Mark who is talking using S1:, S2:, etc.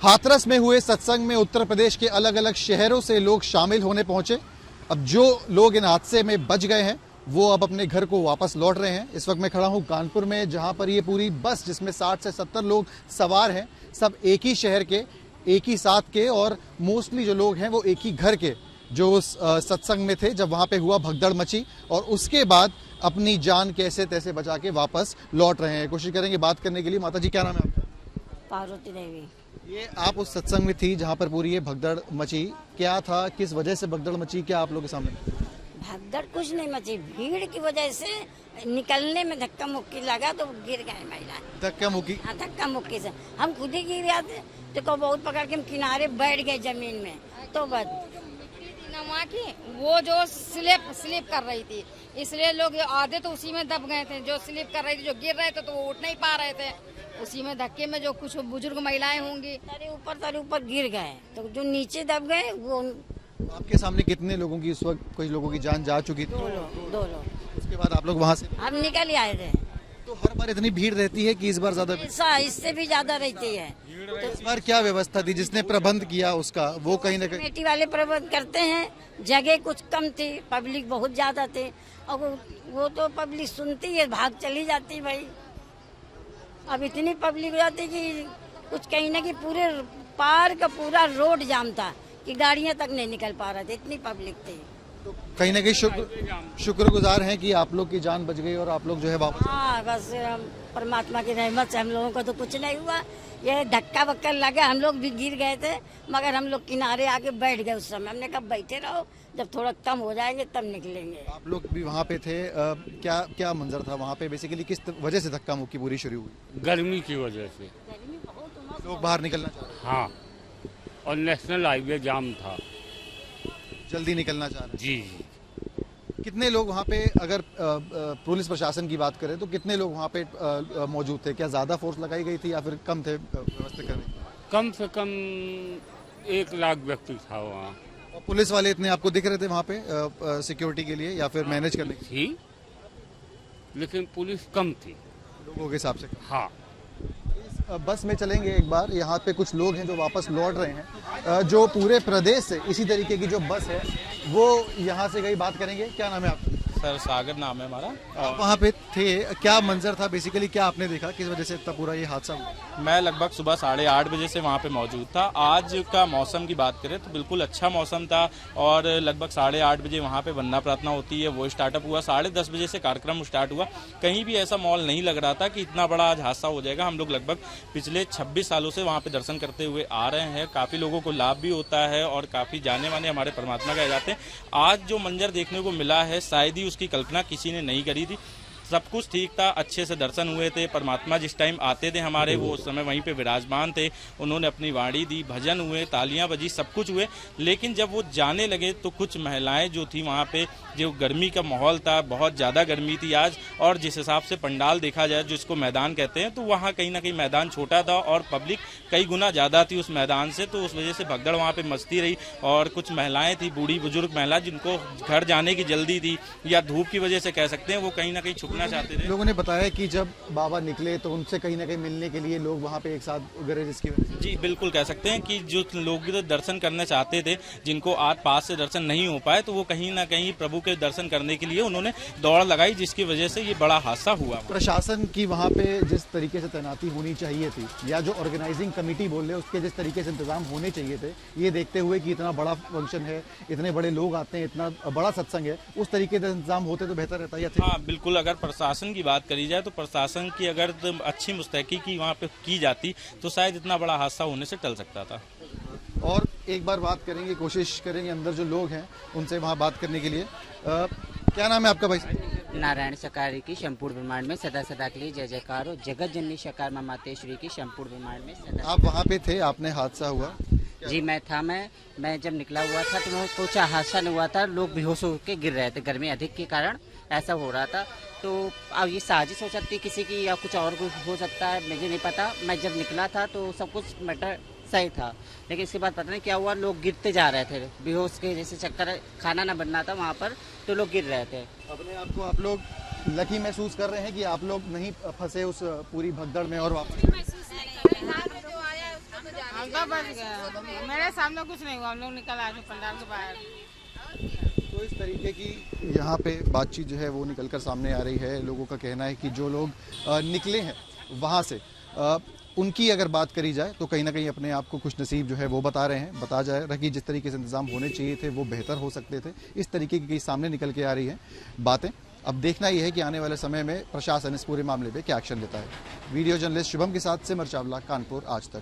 S1: हाथरस में हुए सत्संग में उत्तर प्रदेश के अलग अलग शहरों से लोग शामिल होने पहुंचे। अब जो लोग इन हादसे में बच गए हैं वो अब अपने घर को वापस लौट रहे हैं। इस वक्त मैं खड़ा हूं कानपुर में, जहां पर ये पूरी बस जिसमें 60 से 70 लोग सवार हैं, सब एक ही शहर के, एक ही साथ के, और मोस्टली जो लोग हैं वो एक ही घर के, जो उस सत्संग में थे जब वहां पे हुआ भगदड़ मची, और उसके बाद अपनी जान कैसे तैसे बचा के वापस लौट रहे हैं। कोशिश करेंगे बात करने के लिए। माता जी, क्या नाम है आपका?
S2: पार्वती देवी।
S1: ये आप उस सत्संग में थी जहां पर पूरी ये भगदड़ मची, क्या था, किस वजह से भगदड़ मची, क्या आप लोगों के सामने?
S2: भगदड़ कुछ नहीं मची, भीड़ की वजह से निकलने में धक्का मुक्की लगा तो गिर गए महिला।
S1: धक्का मुक्की?
S2: हाँ, धक्का मुक्की से हम खुद ही गिर गए थे, तो बहुत पकड़ के हम किनारे बैठ गए जमीन में। तो बस
S3: वहाँ की वो जो स्लिप कर रही थी, इसलिए लोग आधे तो उसी में दब गए थे। जो स्लिप कर रही थी, जो गिर रहे थे तो वो उठ नहीं पा रहे थे, उसी में धक्के में जो कुछ बुजुर्ग महिलाएं होंगी तारे ऊपर गिर गए, तो जो नीचे दब गए वो।
S1: आपके सामने कितने लोगों की इस वक्त, कुछ लोगों की जान जा चुकी थी?
S2: दो लोग।
S1: उसके बाद आप लोग वहाँ से?
S2: हम निकल ही आए थे।
S1: तो हर बार इतनी भीड़ रहती है कि इस बार ज्यादा?
S2: इससे भी ज्यादा रहती है।
S1: तो इस बार क्या व्यवस्था थी? जिसने प्रबंध किया उसका, वो कहीं ना कहीं
S2: कमेटी वाले प्रबंध करते हैं। जगह कुछ कम थी, पब्लिक बहुत ज्यादा थे, और वो तो पब्लिक सुनती है, भाग चली जाती भाई। अब इतनी पब्लिक हो जाती कि कुछ कहीं ना कहीं पूरे पार का पूरा रोड जाम था कि गाड़ियां तक नहीं निकल पा रहे थे, इतनी पब्लिक थी।
S1: तो कहीं ना कहीं शुक्रगुजार हैं कि आप लोग की जान बच गई और आप लोग जो है वापस।
S2: हाँ, बस परमात्मा की रहमत से हम लोगों को तो कुछ नहीं हुआ। ये धक्का वक्का लगा, हम लोग भी गिर गए थे, मगर हम लोग किनारे आके बैठ गए। उस समय हमने कहा बैठे रहो, जब थोड़ा कम हो जाएंगे तब निकलेंगे।
S1: आप लोग भी वहाँ पे थे, क्या क्या मंजर था वहाँ पे? बेसिकली किस वजह से धक्का मुक्की पूरी शुरू हुई?
S4: गर्मी की वजह से
S1: लोग बाहर निकलना चाह रहे
S4: हाँ, और नेशनल हाईवे जाम था,
S1: जल्दी निकलना चाह रहे।
S4: जी।
S1: कितने लोग वहाँ पे, अगर पुलिस प्रशासन की बात करें तो कितने लोग वहाँ पे मौजूद थे? क्या ज्यादा फोर्स लगाई गई थी या फिर कम थे व्यवस्था करने?
S4: कम से कम 1 लाख व्यक्ति था वहाँ।
S1: और पुलिस वाले इतने आपको दिख रहे थे वहाँ पे सिक्योरिटी के लिए या फिर मैनेज करने के
S4: थी, लेकिन पुलिस कम थी
S1: लोगों के हिसाब से?
S4: हाँ।
S1: बस में चलेंगे एक बार। यहाँ पे कुछ लोग हैं जो वापस लौट रहे हैं, जो पूरे प्रदेश से इसी तरीके की जो बस है वो यहाँ से गई। बात करेंगे। क्या नाम है आपका?
S5: सर सागर नाम है हमारा।
S1: आप वहाँ पे थे, क्या मंजर था? बेसिकली क्या आपने देखा, किस वजह से इतना पूरा ये हादसा हुआ?
S5: मैं लगभग सुबह 8:30 बजे से वहाँ पे मौजूद था। आज का मौसम की बात करें तो बिल्कुल अच्छा मौसम था, और लगभग 8:30 बजे वहाँ पे वंदना प्रार्थना होती है, वो स्टार्टअप हुआ। 10:30 बजे से कार्यक्रम स्टार्ट हुआ। कहीं भी ऐसा माहौल नहीं लग रहा था कि इतना बड़ा आज हादसा हो जाएगा। हम लोग लगभग पिछले 26 सालों से वहाँ पे दर्शन करते हुए आ रहे हैं। काफ़ी लोगों को लाभ भी होता है और काफ़ी जाने माने हमारे परमात्मा कहे जाते हैं। आज जो मंजर देखने को मिला है, शायद ही उसकी कल्पना किसी ने नहीं करी थी। सब कुछ ठीक था, अच्छे से दर्शन हुए थे। परमात्मा जिस टाइम आते थे हमारे, वो उस समय वहीं पे विराजमान थे। उन्होंने अपनी वाणी दी, भजन हुए, तालियां बजी, सब कुछ हुए। लेकिन जब वो जाने लगे तो कुछ महिलाएं जो थी वहाँ पे, जो गर्मी का माहौल था, बहुत ज़्यादा गर्मी थी आज, और जिस हिसाब से पंडाल देखा जाए जिसको मैदान कहते हैं, तो वहाँ कहीं ना कहीं मैदान छोटा था और पब्लिक कई गुना ज़्यादा थी उस मैदान से, तो उस वजह से भगदड़ वहाँ पर मचती रही। और कुछ महिलाएँ थी, बूढ़ी बुजुर्ग महिला, जिनको घर जाने की जल्दी थी या धूप की वजह से कह सकते हैं, वो कहीं ना कहीं चाहते थे।
S1: लोगों ने बताया कि जब बाबा निकले तो उनसे कहीं ना कहीं मिलने के लिए लोग वहाँ पे एक साथ गए, जिसकी वजह से।
S5: जी बिल्कुल कह सकते हैं कि जो लोग दर्शन करना चाहते थे, जिनको आज पास से दर्शन नहीं हो पाए, तो वो कहीं ना कहीं प्रभु के दर्शन करने के लिए उन्होंने दौड़ लगाई, जिसकी वजह से ये बड़ा हादसा हुआ।
S1: प्रशासन की वहाँ पे जिस तरीके से तैनाती होनी चाहिए थी, या जो ऑर्गेनाइजिंग कमेटी बोल रहे उसके जिस तरीके से इंतजाम होने चाहिए थे, ये देखते हुए कि इतना बड़ा फंक्शन है, इतने बड़े लोग आते हैं, इतना बड़ा सत्संग है, उस तरीके से इंतजाम होते तो बेहतर रहता है।
S5: हाँ बिल्कुल, अगर प्रशासन की बात करी जाए तो प्रशासन की अगर अच्छी मुस्तैदी की वहाँ पे की जाती तो शायद इतना बड़ा हादसा होने से टल सकता था।
S1: और एक बार बात करेंगे, कोशिश करेंगे अंदर जो लोग हैं उनसे वहाँ बात करने के लिए। क्या नाम है आपका भाई?
S6: नारायण सकारी की संपूर्ण ब्रह्मांड में सदा सदा के लिए जय जयकार हो। जगत जननी शकार माँ मातेश्वरी की संपूर्ण ब्रह्मांड में सदा।
S1: आप वहाँ पे थे, आपने हादसा हुआ?
S6: जी मैं था। मैं जब निकला हुआ था तो मैं सोचा हादसा नहीं हुआ था, लोग बेहोश होकर गिर रहे थे, गर्मी अधिक के कारण ऐसा हो रहा था। तो अब ये साजिश हो सकती है किसी की या कुछ और कुछ हो सकता है, मुझे नहीं पता। मैं जब निकला था तो सब कुछ मैटर सही था, लेकिन इसके बाद पता नहीं क्या हुआ, लोग गिरते जा रहे थे बेहोश के जैसे। चक्कर खाना ना बनना था वहाँ पर, तो लोग गिर रहे थे।
S1: अपने आप को आप लोग लकी महसूस कर रहे हैं कि आप लोग नहीं फंसे उस पूरी भगदड़ में? और वापस
S7: हम तो बच गए, मेरे सामने कुछ नहीं हुआ, हम लोग निकल आए थे पंडाल के बाहर।
S1: तो इस तरीके की यहाँ पे बातचीत जो है वो निकल कर सामने आ रही है। लोगों का कहना है कि जो लोग निकले हैं वहाँ से, उनकी अगर बात करी जाए तो कहीं ना कहीं अपने आप को खुश नसीब जो है वो बता रहे हैं। बता जा रहा कि जिस तरीके से इंतजाम होने चाहिए थे वो बेहतर हो सकते थे। इस तरीके की सामने निकल के आ रही हैं बातें। अब देखना यह है कि आने वाले समय में प्रशासन इस पूरे मामले पे क्या एक्शन लेता है। वीडियो जर्नलिस्ट शुभम के साथ सिमर चावला, कानपुर आज तक।